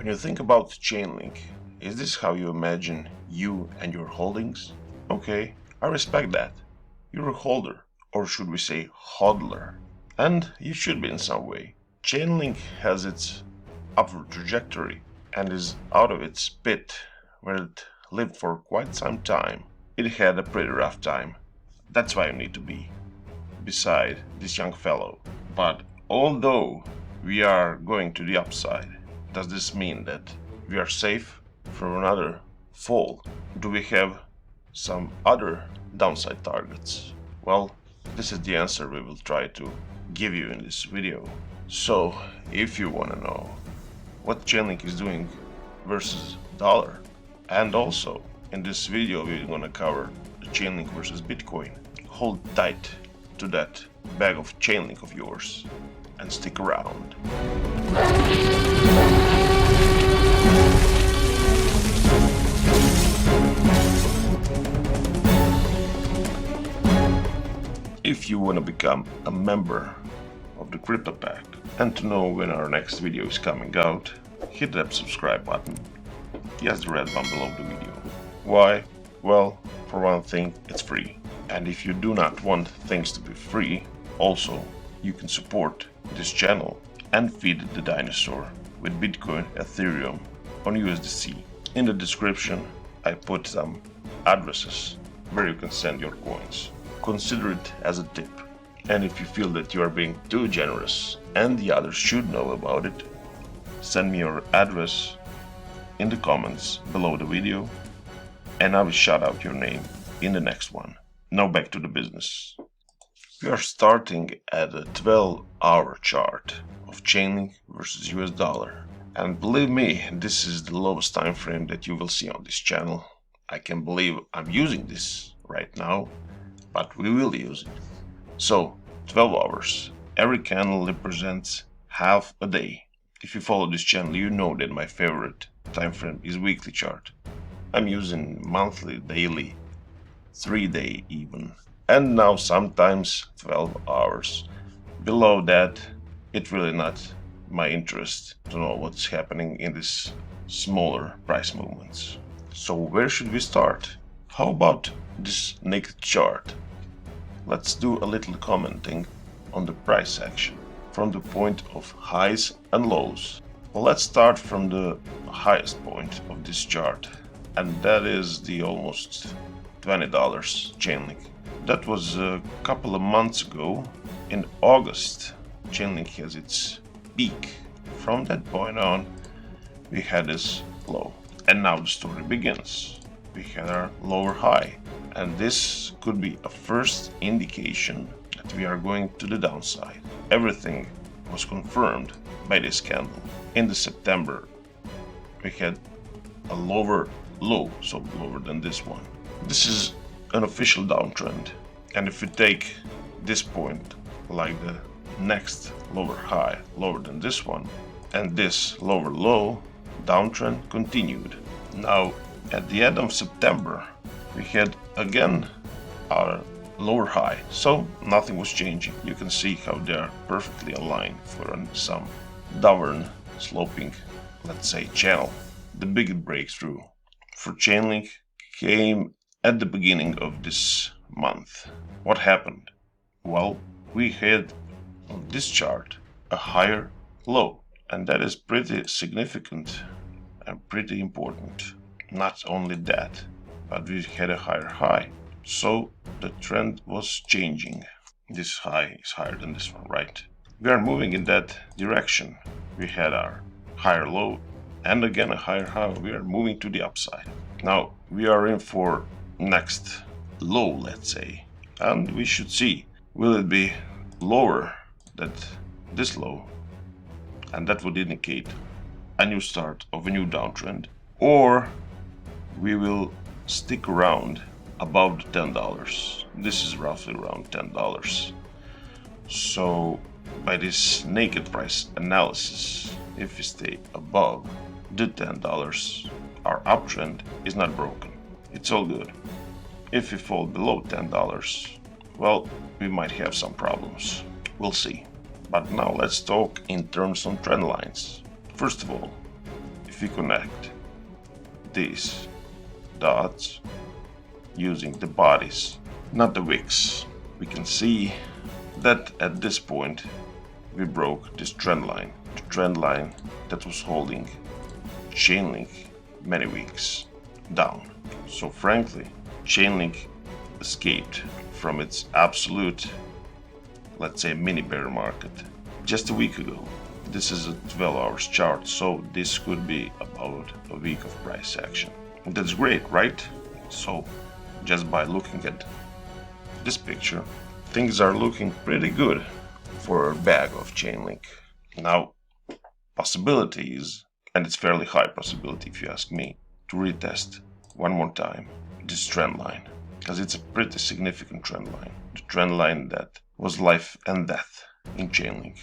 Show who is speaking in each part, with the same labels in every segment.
Speaker 1: When you think about Chainlink, is this how you imagine you and your holdings? Okay, I respect that. You're a holder, or should we say hodler. And you should be in some way. Chainlink has its upward trajectory and is out of its pit where it lived for quite some time. It had a pretty rough time. That's why you need to be beside this young fellow. But although we are going to the upside, does this mean that we are safe from another fall? Do we have some other downside targets? Well, this is the answer we will try to give you in this video. So, if you want to know what Chainlink is doing versus dollar, and also in this video we're gonna cover the Chainlink versus Bitcoin, hold tight to that bag of Chainlink of yours and stick around. If you want to become a member of the Crypto Pact and to know when our next video is coming out, hit that subscribe button. Yes, the red one below the video. Why? Well, for one thing, it's free. And if you do not want things to be free, also you can support this channel and feed the dinosaur with Bitcoin, Ethereum on USDC. In the description I put some addresses where you can send your coins. Consider it as a tip. And if you feel that you are being too generous and the others should know about it, send me your address in the comments below the video and I will shout out your name in the next one. Now back to the business. We are starting at a 12-hour chart of Chainlink versus US dollar. And believe me, this is the lowest time frame that you will see on this channel. I can't believe I'm using this right now, but we will use it. So, 12 hours. Every candle represents half a day. If you follow this channel, you know that my favorite time frame is weekly chart. I'm using monthly, daily, 3-day even. And now sometimes 12 hours. Below that, it's really not my interest to know what's happening in these smaller price movements. So where should we start? How about this naked chart? Let's do a little commenting on the price action from the point of highs and lows. Well, let's start from the highest point of this chart, and that is the almost $20 Chainlink. That was a couple of months ago. In August, Chainlink has its peak. From that point on, we had this low. And now the story begins. We had our lower high. And this could be a first indication that we are going to the downside. Everything was confirmed by this candle. In the September, we had a lower low, so lower than this one. This is an official downtrend. And if we take this point like the next lower high, lower than this one, and this lower low, downtrend continued. Now, at the end of September, we had again our lower high, so nothing was changing. You can see how they are perfectly aligned for some downward sloping, let's say, channel. The big breakthrough for Chainlink came at the beginning of this month. What happened? Well, we had on this chart a higher low, and that is pretty significant and pretty important. Not only that, but we had a higher high, so the trend was changing. This high is higher than this one, right? We are moving in that direction. We had our higher low and again a higher high. We are moving to the upside. Now we are in for next low, let's say, and we should see, will it be lower than this low, and that would indicate a new start of a new downtrend, or we will stick around above the $10. This is roughly around $10. So by this naked price analysis, if we stay above the $10, our uptrend is not broken. It's all good. If we fall below $10, well, we might have some problems. We'll see. But now let's talk in terms of trend lines. First of all, if we connect these dots using the bodies, not the wicks, we can see that at this point we broke this trend line, the trend line that was holding Chainlink many weeks down. So frankly, Chainlink escaped from its absolute, let's say, mini bear market just a week ago. This is a 12 hours chart, so this could be about a week of price action. That's great, right? So just by looking at this picture, things are looking pretty good for a bag of Chainlink. Now, possibility is, and it's fairly high possibility if you ask me, to retest one more time this trend line, because it's a pretty significant trend line. The trend line that was life and death in Chainlink.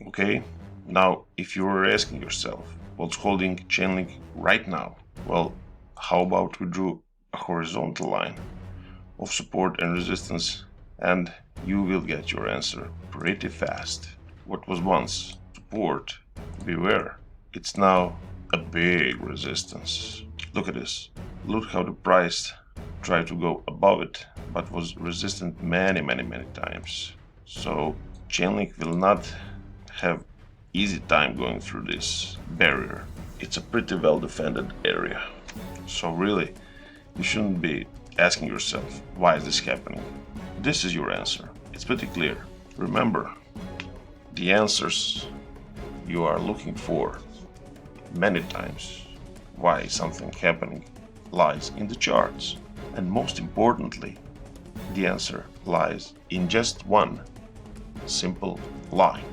Speaker 1: Okay? Now, if you were asking yourself what's holding Chainlink right now, well, how about we drew a horizontal line of support and resistance, and you will get your answer pretty fast. What was once support, beware, it's now a big resistance. Look at this. Look how the price tried to go above it, but was resistant many times. So Chainlink will not have easy time going through this barrier. It's a pretty well defended area. So really, you shouldn't be asking yourself, why is this happening? This is your answer. It's pretty clear. Remember, the answers you are looking for many times, why something happening, lies in the charts. And most importantly, the answer lies in just one simple line.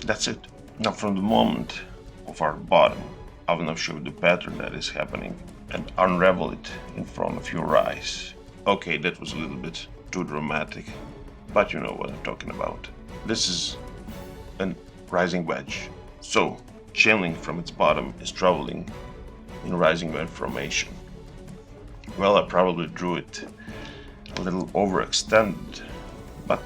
Speaker 1: That's it. Now, from the moment of our bottom, I will now show you the pattern that is happening and unravel it in front of your eyes. Okay, that was a little bit too dramatic, but you know what I'm talking about. This is a rising wedge. So, Chainlink from its bottom is traveling in rising wedge formation. Well, I probably drew it a little overextended, but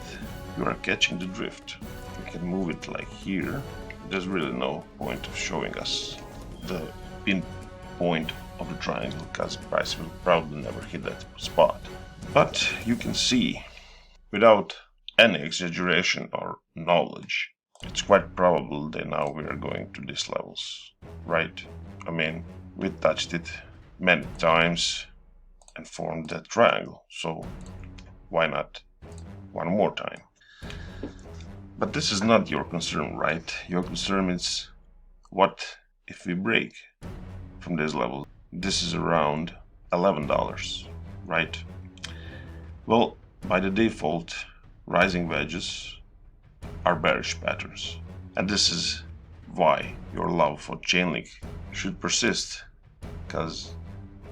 Speaker 1: you are catching the drift. We can move it like here. There's really no point of showing us the pinpoint of the triangle because the price will probably never hit that spot. But you can see, without any exaggeration or knowledge, it's quite probable that now we are going to these levels, right? I mean, we touched it many times and formed that triangle, so why not one more time? But this is not your concern, right? Your concern is, what if we break from this level? This is around $11, right? Well, by the default, rising wedges are bearish patterns. And this is why your love for Chainlink should persist, because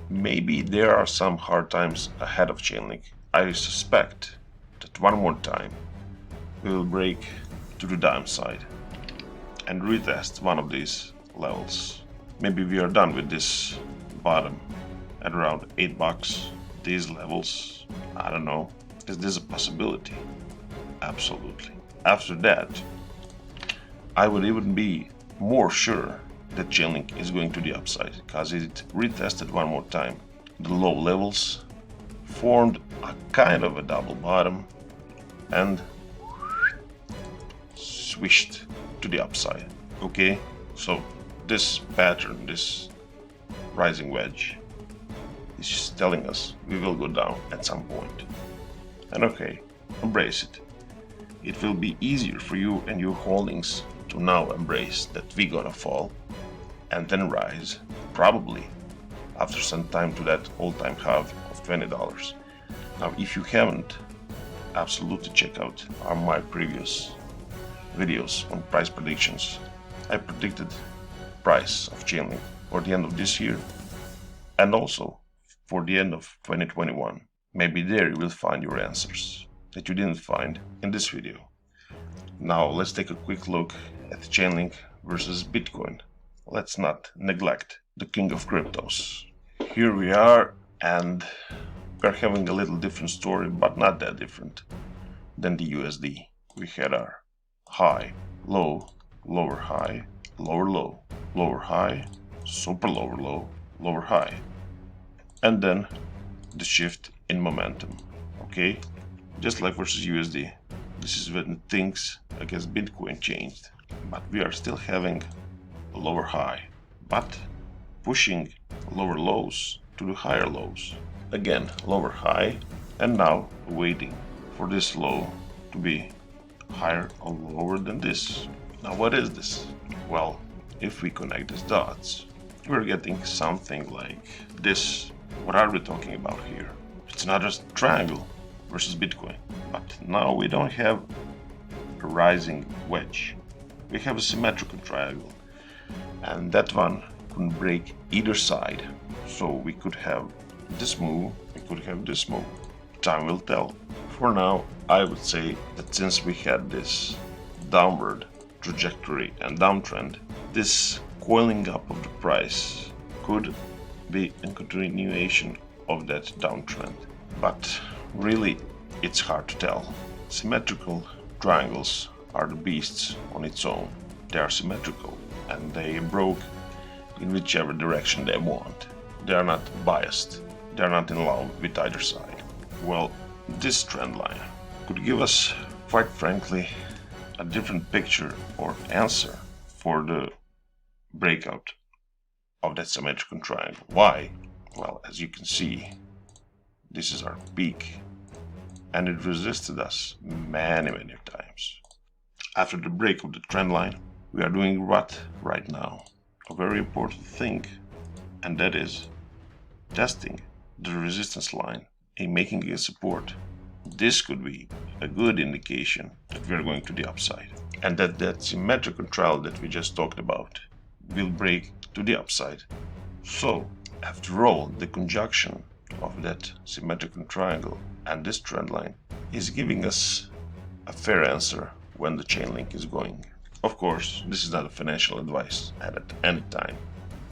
Speaker 1: maybe there are some hard times ahead of Chainlink. I suspect that one more time we will break to the downside and retest one of these levels. Maybe we are done with this bottom at around $8. These levels, I don't know. Is this a possibility? Absolutely. After that, I would even be more sure that Chainlink is going to the upside, because it retested one more time the low levels, formed a kind of a double bottom, and swished to the upside. Okay, so this pattern, this rising wedge, is telling us we will go down at some point. And okay, embrace it. It will be easier for you and your holdings to now embrace that we gonna fall and then rise, probably after some time, to that all-time high of $20. Now, if you haven't, absolutely check out my previous videos on price predictions. I predicted price of Chainlink for the end of this year and also for the end of 2021. Maybe there you will find your answers that you didn't find in this video. Now let's take a quick look at Chainlink versus Bitcoin. Let's not neglect the king of cryptos. Here we are, and we're having a little different story, but not that different than the USD. We had our high, low, lower high, lower low, lower high, super lower low, lower high, and then the shift in momentum. Okay, just like versus USD, this is when things against Bitcoin changed, but we are still having a lower high, but pushing lower lows to the higher lows. Again, lower high, and now waiting for this low to be higher or lower than this. Now what is this? Well, if we connect these dots, we're getting something like this. What are we talking about here? It's not just triangle versus Bitcoin, but now we don't have a rising wedge. We have a symmetrical triangle, and that one couldn't break either side. So we could have this move, we could have this move. Time will tell. For now, I would say that since we had this downward trajectory and downtrend, this coiling up of the price could be a continuation of that downtrend. But really, it's hard to tell. Symmetrical triangles are the beasts on its own. They are symmetrical and they broke in whichever direction they want. They are not biased. They are not in love with either side. Well, this trend line could give us, quite frankly, a different picture or answer for the breakout of that symmetrical triangle. Why? Well, as you can see, this is our peak, and it resisted us many times. After the break of the trend line, we are doing what right now? A very important thing, and that is testing the resistance line and making it support. This could be a good indication that we are going to the upside, and that symmetrical trial that we just talked about will break to the upside. So, after all, the conjunction of that symmetrical triangle and this trend line is giving us a fair answer when the Chainlink is going. Of course, this is not a financial advice, and at any time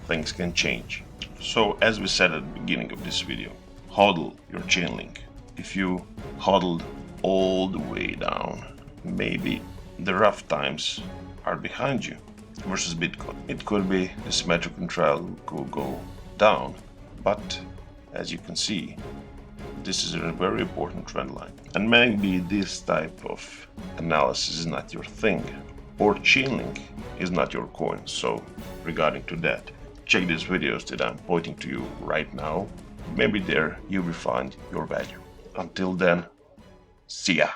Speaker 1: things can change. So, as we said at the beginning of this video, hodl your Chainlink. If you hodled all the way down, maybe the rough times are behind you. Versus Bitcoin, it could be the symmetrical trial could go down, but as you can see, this is a very important trend line, and maybe this type of analysis is not your thing, or Chainlink is not your coin. So regarding to that, check these videos that I'm pointing to you right now. Maybe there you will find your value. Until then, see ya.